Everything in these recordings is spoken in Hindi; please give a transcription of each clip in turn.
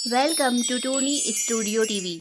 Welcome to Tony studio TV.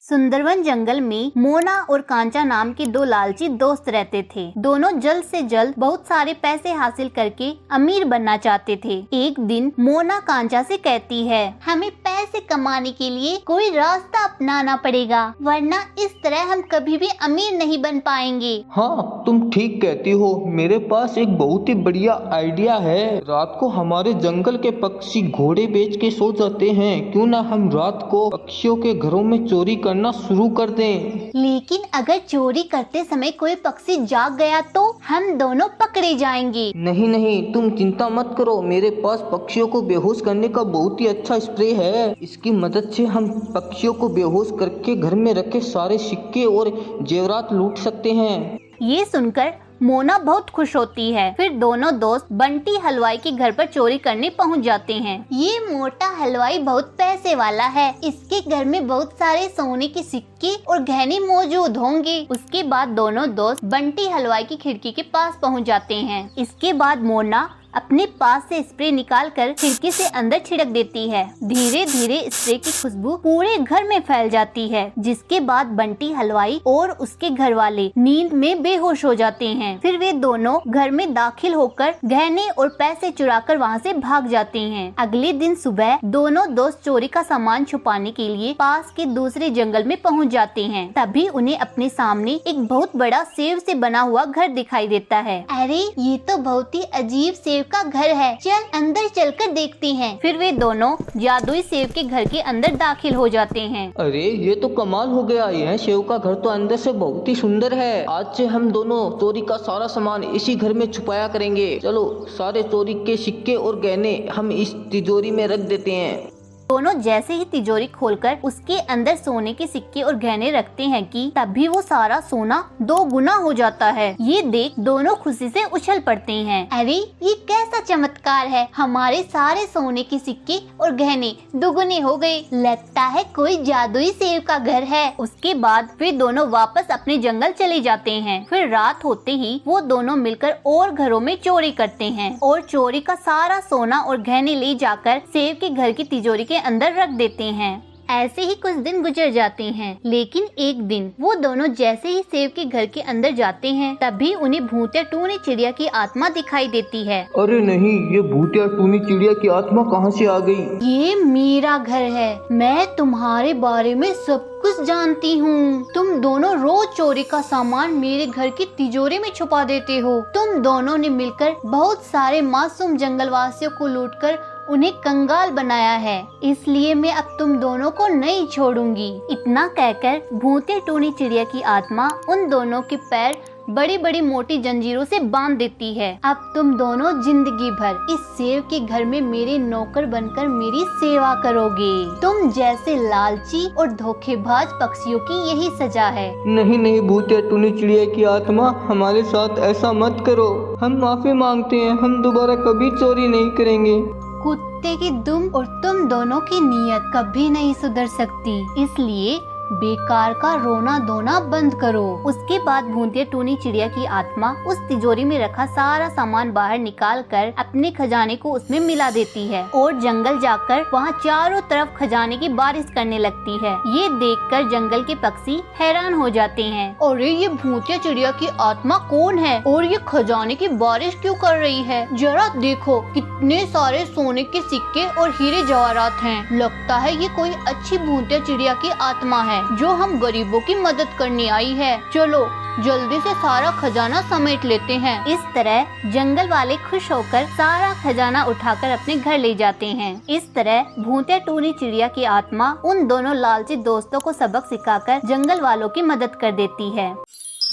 Sundarban जंगल में मोना और कांचा नाम के दो लालची दोस्त रहते थे। दोनों जल्द से जल्द बहुत सारे पैसे हासिल करके अमीर बनना चाहते थे। एक दिन मोना कांचा से कहती है, हमें पैसे कमाने के लिए कोई रास्ता अपनाना पड़ेगा, वरना इस तरह हम कभी भी अमीर नहीं बन पाएंगे। हाँ, तुम ठीक कहती हो। मेरे पास एक बहुत ही बढ़िया आइडिया है। रात को हमारे जंगल के पक्षी घोड़े बेच के सो जाते हैं। क्यों ना हम रात को पक्षियों के घरों में चोरी करना शुरू कर दें। लेकिन अगर चोरी करते समय कोई पक्षी जाग गया तो हम दोनों पकड़े जाएंगे। नहीं नहीं, तुम चिंता मत करो। मेरे पास पक्षियों को बेहोश करने का बहुत ही अच्छा स्प्रे है। इसकी मदद से हम पक्षियों को बेहोश करके घर में रखे सारे सिक्के और जेवरात लूट सकते हैं। ये सुनकर मोना बहुत खुश होती है। फिर दोनों दोस्त बंटी हलवाई के घर पर चोरी करने पहुंच जाते हैं। ये मोटा हलवाई बहुत पैसे वाला है। इसके घर में बहुत सारे सोने के सिक्के और गहने मौजूद होंगे। उसके बाद दोनों दोस्त बंटी हलवाई की खिड़की के पास पहुंच जाते हैं। इसके बाद मोना अपने पास से स्प्रे निकालकर खिड़की से अंदर छिड़क देती है। धीरे धीरे स्प्रे की खुशबू पूरे घर में फैल जाती है, जिसके बाद बंटी हलवाई और उसके घर वाले नींद में बेहोश हो जाते हैं। फिर वे दोनों घर में दाखिल होकर गहने और पैसे चुराकर वहां से भाग जाते हैं। अगले दिन सुबह दोनों दोस्त चोरी का सामान छुपाने के लिए पास के दूसरे जंगल में पहुंच जाते हैं। तभी उन्हें अपने सामने एक बहुत बड़ा सेब से बना हुआ घर दिखाई देता है। अरे, ये तो बहुत ही अजीब सेब का घर है। चल अंदर चलकर देखते हैं। फिर वे दोनों जादुई सेब के घर के अंदर दाखिल हो जाते हैं। अरे, ये तो कमाल हो गया। यह सेव का घर तो अंदर से बहुत ही सुंदर है। आज से हम दोनों चोरी का सारा सामान इसी घर में छुपाया करेंगे। चलो, सारे चोरी के सिक्के और गहने हम इस तिजोरी में रख देते हैं। दोनों जैसे ही तिजोरी खोलकर उसके अंदर सोने के सिक्के और गहने रखते हैं कि तभी वो सारा सोना 2 गुना हो जाता है। ये देख दोनों खुशी से उछल पड़ते हैं। अरे, ये कैसा चमत्कार है। हमारे सारे सोने के सिक्के और गहने दुगुने हो गए। लगता है कोई जादुई सेब का घर है। उसके बाद वे दोनों वापस अपने जंगल चले जाते हैं। फिर रात होते ही वो दोनों मिलकर और घरों में चोरी करते हैं और चोरी का सारा सोना और गहने ले जाकर सेब के घर की तिजोरी के अंदर रख देते हैं। ऐसे ही कुछ दिन गुजर जाते हैं। लेकिन एक दिन वो दोनों जैसे ही सेब के घर के अंदर जाते हैं, तभी उन्हें भूतिया टूनी चिड़िया की आत्मा दिखाई देती है। अरे नहीं, ये भूतिया टूनी चिड़िया की आत्मा कहाँ से आ गई? ये मेरा घर है। मैं तुम्हारे बारे में सब कुछ जानती हूँ। तुम दोनों रोज चोरी का सामान मेरे घर की तिजोरी में छुपा देते हो। तुम दोनों ने मिलकर बहुत सारे मासूम जंगलवासियों को लूटकर उन्हें कंगाल बनाया है, इसलिए मैं अब तुम दोनों को नहीं छोड़ूंगी। इतना कहकर भूतिया टूनी चिड़िया की आत्मा उन दोनों के पैर बड़ी बड़ी मोटी जंजीरों से बांध देती है। अब तुम दोनों जिंदगी भर इस सेब के घर में मेरे नौकर बनकर मेरी सेवा करोगे। तुम जैसे लालची और धोखेबाज पक्षियों की यही सजा है। नहीं नहीं, भूतिया टूनी चिड़िया की आत्मा, हमारे साथ ऐसा मत करो। हम माफी मांगते हैं। हम दोबारा कभी चोरी नहीं करेंगे। कुत्ते की दुम और तुम दोनों की नीयत कभी नहीं सुधर सकती, इसलिए बेकार का रोना धोना बंद करो। उसके बाद भूतिया टूनी चिड़िया की आत्मा उस तिजोरी में रखा सारा सामान बाहर निकाल कर अपने खजाने को उसमें मिला देती है और जंगल जाकर वहाँ चारों तरफ खजाने की बारिश करने लगती है। ये देखकर जंगल के पक्षी हैरान हो जाते हैं। अरे, ये भूतिया चिड़िया की आत्मा कौन है और ये खजाने की बारिश क्यों कर रही है? जरा देखो, कितने सारे सोने के सिक्के और हीरे जवाहरात हैं। लगता है ये कोई अच्छी भूतिया चिड़िया की आत्मा है जो हम गरीबों की मदद करने आई है। चलो जल्दी से सारा खजाना समेट लेते हैं। इस तरह जंगल वाले खुश होकर सारा खजाना उठाकर अपने घर ले जाते हैं। इस तरह भूतिया टूनी चिड़िया की आत्मा उन दोनों लालची दोस्तों को सबक सिखाकर जंगल वालों की मदद कर देती है।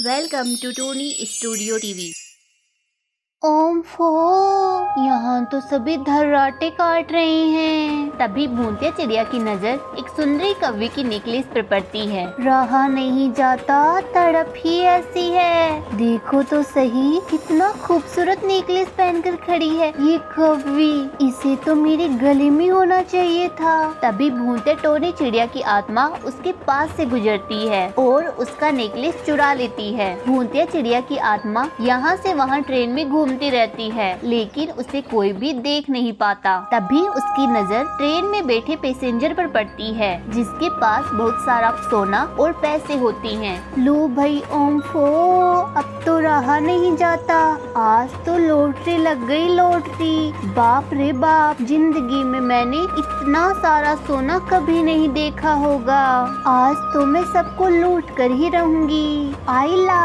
Welcome to Tony studio TV. ओम फो, यहाँ तो सभी धर्राटे काट रहे हैं। तभी भूतिया चिड़िया की नजर एक सुंदरी कव्वे की नेकलेस पर पड़ती है। रहा नहीं जाता, तड़प ही ऐसी है। देखो तो सही, कितना खूबसूरत नेकलेस पहनकर खड़ी है ये कव्वी। इसे तो मेरे गले में होना चाहिए था। तभी भूतिया टोनी चिड़िया की आत्मा उसके पास से गुजरती है और उसका नेकलेस चुरा लेती है। भूतिया चिड़िया की आत्मा यहाँ से वहाँ ट्रेन में घूमती रहती है, लेकिन उसे कोई भी देख नहीं पाता। तभी उसकी नजर ट्रेन में बैठे पैसेंजर पर पड़ती है, जिसके पास बहुत सारा सोना और पैसे होती हैं। लो भाई ओम्फो, अब तो रहा नहीं जाता, आज तो लॉटरी लग गई लॉटरी। बाप रे बाप, जिंदगी में मैंने इतना सारा सोना कभी नहीं देखा होगा। आज तो मैं सबको लूट कर ही रहूंगी। आइला,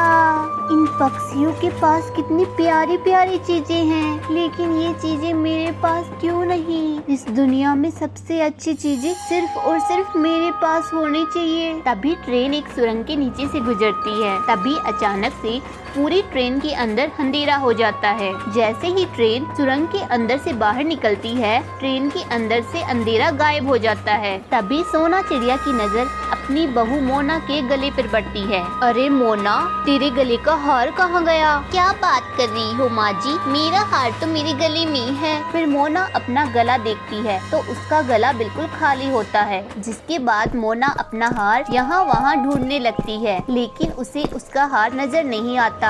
इन पक्षियों के पास कितनी प्यारी प्यारी चीजें हैं, लेकिन ये चीजें मेरे पास क्यों नहीं? इस दुनिया में सबसे अच्छी चीजें सिर्फ और सिर्फ मेरे पास होनी चाहिए। तभी ट्रेन एक सुरंग के नीचे से गुजरती है। तभी अचानक से पूरी ट्रेन के अंदर अंधेरा हो जाता है। जैसे ही ट्रेन सुरंग के अंदर से बाहर निकलती है, ट्रेन के अंदर से अंधेरा गायब हो जाता है। तभी सोना चिड़िया की नजर अपनी बहू मोना के गले पर पड़ती है। अरे मोना, तेरे गले का हार कहाँ गया? क्या बात कर रही हो माँ जी, मेरा हार तो मेरे गले में है। फिर मोना अपना गला देखती है तो उसका गला बिल्कुल खाली होता है। जिसके बाद मोना अपना हार यहाँ वहाँ ढूंढने लगती है, लेकिन उसे उसका हार नजर नहीं आता।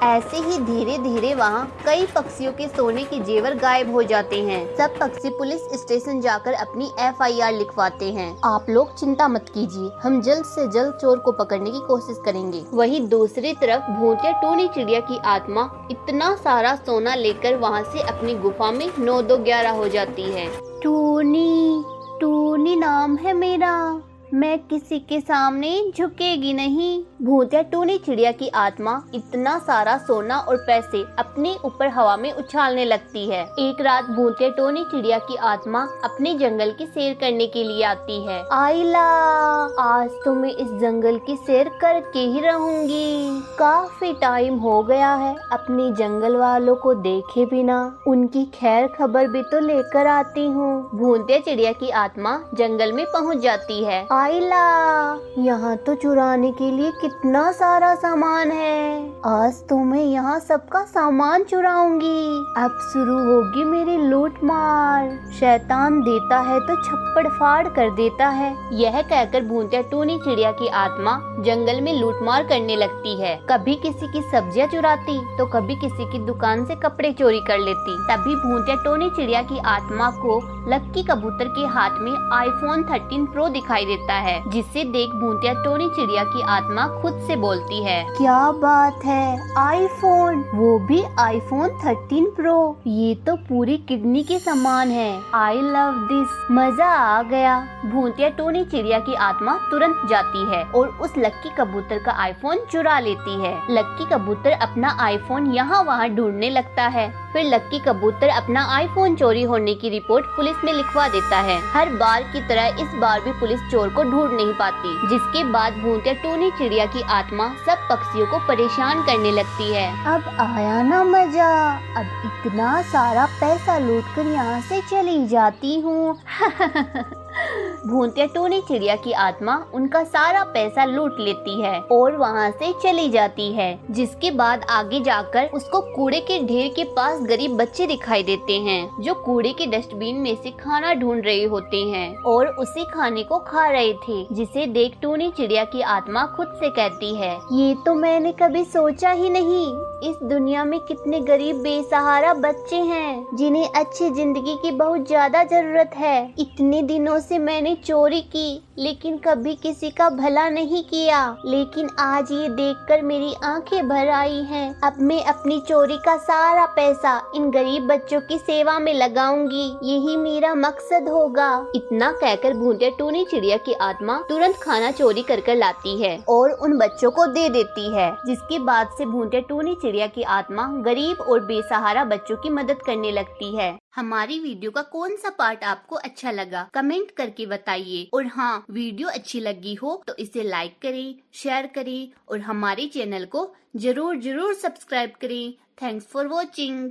ऐसे ही धीरे धीरे वहाँ कई पक्षियों के सोने के जेवर गायब हो जाते हैं। सब पक्षी पुलिस स्टेशन जाकर अपनी FIR लिखवाते हैं। आप लोग चिंता मत कीजिए, हम जल्द से जल्द चोर को पकड़ने की कोशिश करेंगे। वहीं दूसरी तरफ भूतिया टोनी चिड़िया की आत्मा इतना सारा सोना लेकर वहाँ से अपनी गुफा में 9-2-11 हो जाती है। टोनी, टोनी नाम है मेरा, मैं किसी के सामने झुकेगी नहीं। भूतिया टोनी चिड़िया की आत्मा इतना सारा सोना और पैसे अपने ऊपर हवा में उछालने लगती है। एक रात भूतिया टोनी चिड़िया की आत्मा अपने जंगल की सैर करने के लिए आती है। आइला, आज तो मैं इस जंगल की सैर करके ही रहूंगी। काफी टाइम हो गया है अपने जंगल वालों को देखे बिना, उनकी खैर खबर भी तो लेकर आती हूँ। भूतिया चिड़िया की आत्मा जंगल में पहुँच जाती है। आइला, यहाँ तो चुराने के लिए कितना सारा सामान है। आज तो मैं यहाँ सबका सामान चुराऊंगी। अब शुरू होगी मेरी लूट मार। शैतान देता है तो छप्पड़ फाड़ कर देता है। यह कहकर भूतिया टोनी चिड़िया की आत्मा जंगल में लूटमार करने लगती है। कभी किसी की सब्जियाँ चुराती तो कभी किसी की दुकान से कपड़े चोरी कर लेती। तभी भूतिया टोनी चिड़िया की आत्मा को लक्की कबूतर के हाथ में iPhone 13 Pro दिखाई देता है, जिसे देख भूतिया टोनी चिड़िया की आत्मा खुद से बोलती है, क्या बात है, आईफोन, वो भी iPhone 13 Pro, ये तो पूरी किडनी के समान है। आई लव दिस, मजा आ गया। भूतिया टोनी चिड़िया की आत्मा तुरंत जाती है और उस लक्की कबूतर का iPhone चुरा लेती है। लक्की कबूतर अपना iPhone यहाँ वहाँ ढूंढने लगता है। फिर लक्की कबूतर अपना iPhone चोरी होने की रिपोर्ट पुलिस में लिखवा देता है। हर बार की तरह इस बार भी पुलिस चोर को ढूंढ नहीं पाती, जिसके बाद भूतिया टोनी चिड़िया की आत्मा सब पक्षियों को परेशान करने लगती है। अब आया ना मजा, अब इतना सारा पैसा लूट कर यहाँ से चली जाती हूँ। भूतिया टोनी चिड़िया की आत्मा उनका सारा पैसा लूट लेती है और वहाँ से चली जाती है। जिसके बाद आगे जाकर उसको कूड़े के ढेर के पास गरीब बच्चे दिखाई देते हैं, जो कूड़े के डस्टबिन में से खाना ढूंढ रहे होते हैं और उसी खाने को खा रहे थे। जिसे देख टोनी चिड़िया की आत्मा खुद से कहती है, ये तो मैंने कभी सोचा ही नहीं, इस दुनिया में कितने गरीब बेसहारा बच्चे हैं जिन्हें अच्छी जिंदगी की बहुत ज्यादा जरूरत है। इतने दिनों से मैंने चोरी की लेकिन कभी किसी का भला नहीं किया, लेकिन आज ये देखकर मेरी आंखें भर आई हैं। अब मैं अपनी चोरी का सारा पैसा इन गरीब बच्चों की सेवा में लगाऊंगी, यही मेरा मकसद होगा। इतना कहकर भूतिया टोनी चिड़िया की आत्मा तुरंत खाना चोरी कर लाती है और उन बच्चों को दे देती है। जिसके बाद से भूतिया टोनी चिड़िया की आत्मा गरीब और बेसहारा बच्चों की मदद करने लगती है। हमारी वीडियो का कौन सा पार्ट आपको अच्छा लगा कमेंट करके बताइए, और हाँ, वीडियो अच्छी लगी हो तो इसे लाइक करें, शेयर करें और हमारे चैनल को जरूर सब्सक्राइब करें। Thanks for watching.